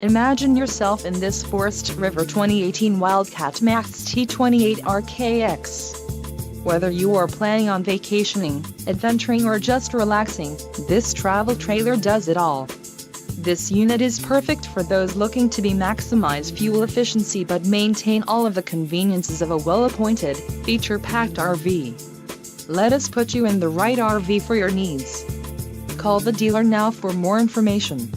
Imagine yourself in this Forest River 2018 Wildcat Maxx T28RKX. Whether you are planning on vacationing, adventuring or just relaxing, this travel trailer does it all. This unit is perfect for those looking to maximize fuel efficiency but maintain all of the conveniences of a well-appointed, feature-packed RV. Let us put you in the right RV for your needs. Call the dealer now for more information.